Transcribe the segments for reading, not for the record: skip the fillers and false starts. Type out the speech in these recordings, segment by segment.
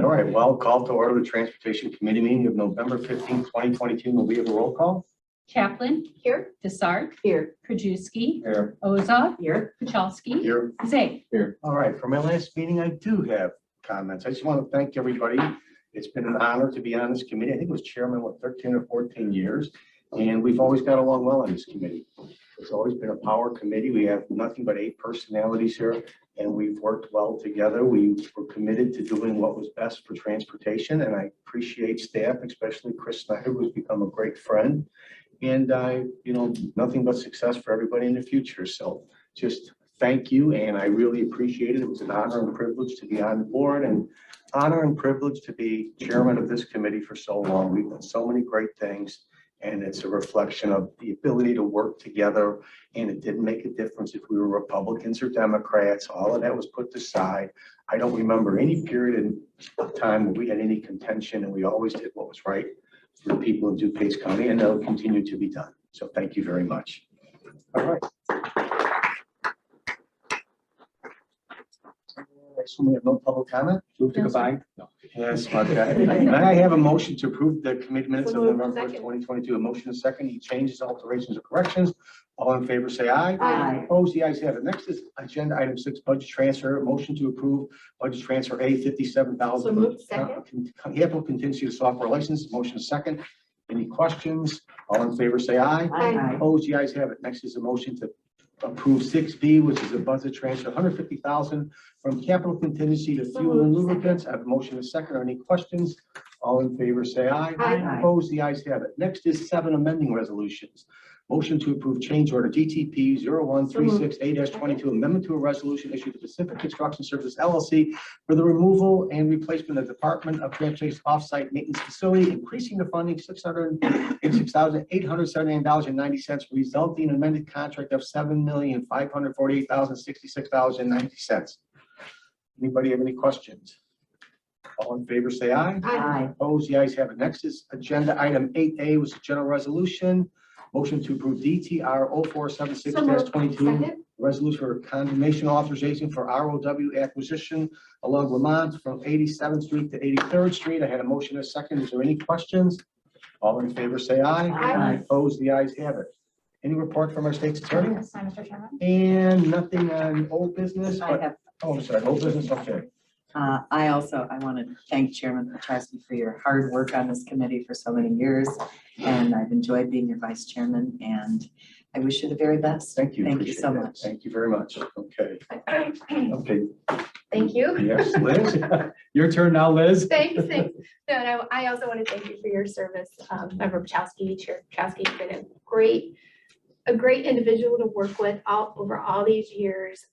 All right, well, call to order the Transportation Committee meeting of November 15th, 2022. Will we have a roll call? Chaplin. Here. Desart. Here. Krajewski. Here. Ozog. Here. Pachalski. Here. Zay. Here. All right, for my last meeting, I do have comments. I just want to thank everybody. It's been an honor to be on this committee. I think it was chairman, 13 or 14 years, and we've always got along well on this committee. It's always been a power committee. We have nothing but 8 personalities here, and we've worked well together. We were committed to doing what was best for transportation, and I appreciate staff, especially Chris Snyder, who's become a great friend. And nothing but success for everybody in the future. So just thank you, and I really appreciate it. It was an honor and privilege to be on the board, and honor and privilege to be chairman of this committee for so long. We've done so many great things, and it's a reflection of the ability to work together. And it didn't make a difference if we were Republicans or Democrats. All of that was put aside. I don't remember any period of time where we had any contention, and we always did what was right for the people of DuPage County, and that'll continue to be done. So thank you very much. All right. So we have no public comment? Move to combine? No. Yes, okay. May I have a motion to approve the committee minutes of So moved. November 1st, 2022? A motion and a second. Any changes, alterations, or corrections? All in favor, say aye. Aye. Opposed? The ayes have it. Next is agenda item 6, budget transfer. A motion to approve budget transfer A, 57,000. So moved. Second. Capital contingency to software license. Motion is second. Any questions? All in favor, say aye. Aye. Opposed? The ayes have it. Next is a motion to approve 6B, which is a budget transfer, 150,000 from capital contingency to fuel and lubricants. I have a motion and a second. Are any questions? All in favor, say aye. Aye. Opposed? The ayes have it. Next is 7 amending resolutions. Motion to approve change order DTP 01368-22, amendment to a resolution issued to Pacific Construction Services LLC for the removal and replacement of Department of Transportation offsite maintenance facility, increasing the funding $606,879.90, resulting in amended contract of $7,548,066.90. Anybody have any questions? All in favor, say aye. Aye. Opposed? The ayes have it. Next is agenda item 8A, was a general resolution. Motion to approve DTR 0476-22, resolution for condemnation authorization for ROW acquisition along Lamont from 87th Street to 83rd Street. I had a motion and a second. Is there any questions? All in favor, say aye. Aye. Opposed? The ayes have it. Any report from our state's attorney? Yes, Mr. Chairman. And nothing on old business? I have. Oh, I'm sorry, old business, okay. I want to thank Chairman Pachalski for your hard work on this committee for so many years. And I've enjoyed being your vice chairman, and I wish you the very best. Thank you. Thank you Appreciate so that. much. Thank you very much. Okay. Okay. Thank you. Yes, Liz? Your turn now, Liz. Thanks. No, and I also want to thank you for your service, Member Pachalski, Chair Pachalski. You've been a great individual to work with over all these years.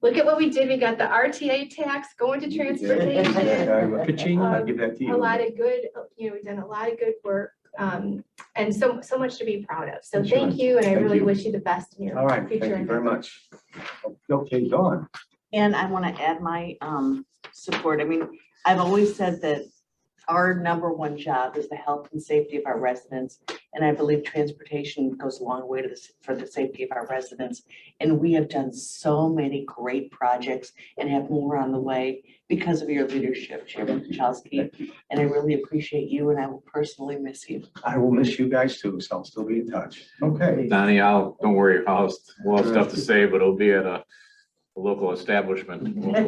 Look at what we did. We got the RTA tax going to transportation. I'll give that to you. A lot of good, we've done a lot of good work, and so much to be proud of. So thank you, and I really wish you the best in your All right, future. thank you very much. Okay, Dawn. And I want to add my support. I mean, I've always said that our number one job is the health and safety of our residents. And I believe transportation goes a long way for the safety of our residents. And we have done so many great projects and have more on the way because of your leadership, Chairman Pachalski. And I really appreciate you, and I will personally miss you. I will miss you guys too, so I'll still be in touch. Okay. Donnie, don't worry, we'll have stuff to say, but it'll be at a local establishment. We'll talk.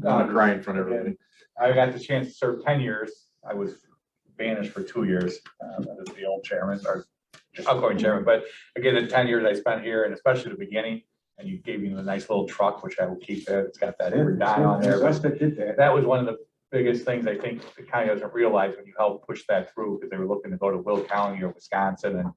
I'm crying in front of everybody. I got the chance to serve 10 years. I was banished for 2 years as the old chairman or outgoing chairman. But again, the 10 years I spent here, and especially the beginning, and you gave me a nice little truck, which I will keep there. It's got that die on there. That was one of the biggest things I think the county doesn't realize when you help push that through, because they were looking to go to Will County or Wisconsin, and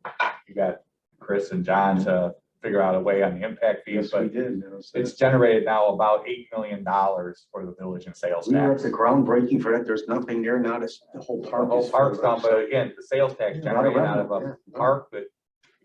you got Chris and John to figure out a way on the impact fees. Yes, we but did. it's generated now about $8 million for the village in sales We were at tax. the groundbreaking for that. There's nothing there now. The whole The park. whole park's done, but again, the sales tax Yeah, a lot of generated out of revenue, a yeah. park that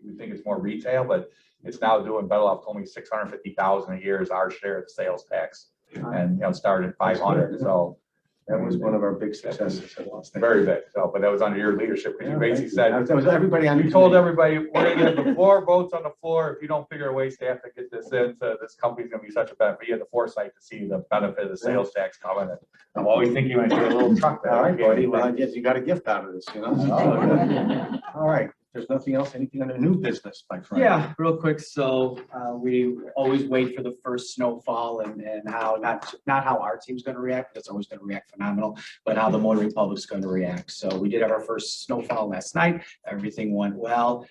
we think it's more retail, but it's now doing better. Off told me 650,000 a year is our share of the sales tax. And it started at 500. So That was one of our big successes. Very big, so, but that was under your leadership, because you basically said, That was everybody on. you told everybody, we're gonna get the 4 votes on the floor. If you don't figure a way, staff, to get this in, so this company's gonna be such a benefit. You had the foresight to see the benefit of the sales tax coming. And I'm always thinking when I see a little truck there. All right, buddy, well, I guess you got a gift out of this, you know? All right, there's nothing else, anything under new business, my friend? Yeah, real quick. So we always wait for the first snowfall and how, not how our team's going to react, that's always going to react phenomenal, but how the Motor Republic's going to react. So we did have our first snowfall last night. Everything went well.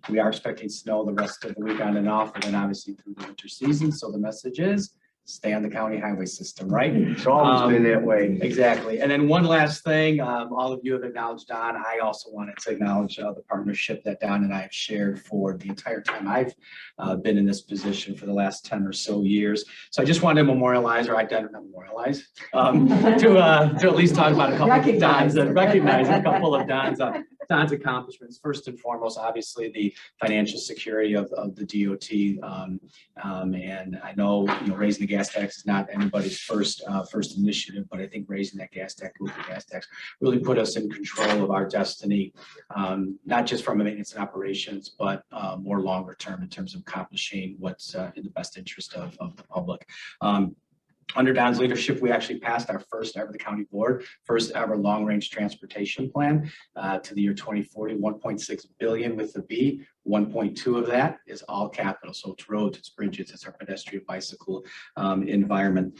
We are expecting snow the rest of the week on and off, and then obviously through the winter season. So the message is stay on the county highway system, right? It's always been that way. Exactly. And then one last thing, all of you have acknowledged Don. I also wanted to acknowledge the partnership that Don and I have shared for the entire time I've been in this position for the last 10 or so years. So I just wanted to memorialize, or I didn't memorialize, to at least talk about a couple of Don's, recognize a couple of Don's accomplishments. First and foremost, obviously the financial security of the DOT. And I know, raising the gas tax is not anybody's first initiative, but I think raising that gas tax, local gas tax, really put us in control of our destiny, not just from a maintenance and operations, but more longer term in terms of accomplishing what's in the best interest of the public. Under Don's leadership, we actually passed our first ever, the county board, first ever long-range transportation plan to the year 2040, 1.6 billion with the B. 1.2 of that is all capital. So it's roads, it's bridges, it's our pedestrian bicycle environment.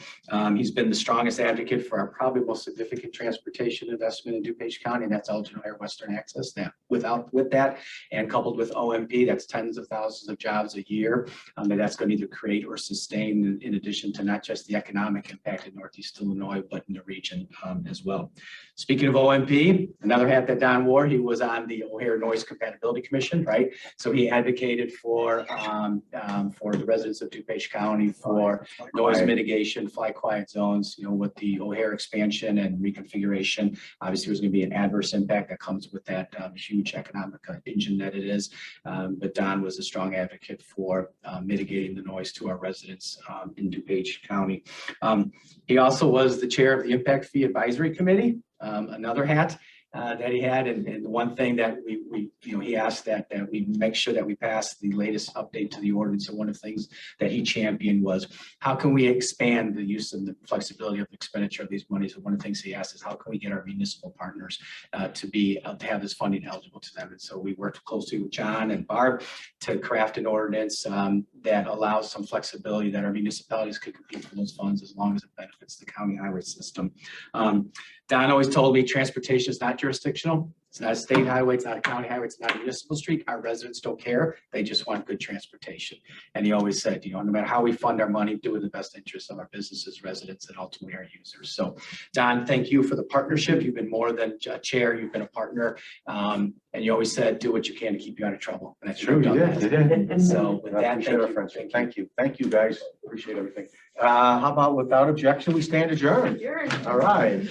He's been the strongest advocate for our probably most significant transportation investment in DuPage County, and that's Elgin O'Hare Western Access. Now, with that, and coupled with OMP, that's tens of thousands of jobs a year. And that's going to either create or sustain, in addition to not just the economic impact in Northeast Illinois, but in the region as well. Speaking of OMP, another hat that Don wore, he was on the O'Hare Noise Compatibility Commission, right? So he advocated for the residents of DuPage County for noise mitigation, fly quiet zones, with the O'Hare expansion and reconfiguration. Obviously, there's going to be an adverse impact that comes with that huge economic engine that it is. But Don was a strong advocate for mitigating the noise to our residents in DuPage County. He also was the chair of the Impact Fee Advisory Committee, another hat that he had, and the one thing that he asked that we make sure that we pass the latest update to the ordinance. And one of the things that he championed was how can we expand the use and the flexibility of the expenditure of these monies. And one of the things he asked is how can we get our municipal partners to have this funding eligible to them. And so we worked closely with John and Barb to craft an ordinance that allows some flexibility that our municipalities could compete for those funds as long as it benefits the county highway system. Don always told me transportation is not jurisdictional. It's not a state highway. It's not a county highway. It's not a municipal street. Our residents don't care. They just want good transportation. And he always said, no matter how we fund our money, do it in the best interest of our businesses, residents, and ultimately our users. So Don, thank you for the partnership. You've been more than a chair. You've been a partner. And you always said, do what you can to keep you out of trouble. And that's True, you did. So with that, thank you. Thank you, guys. Appreciate everything. How about without objection, we stand adjourned? All right.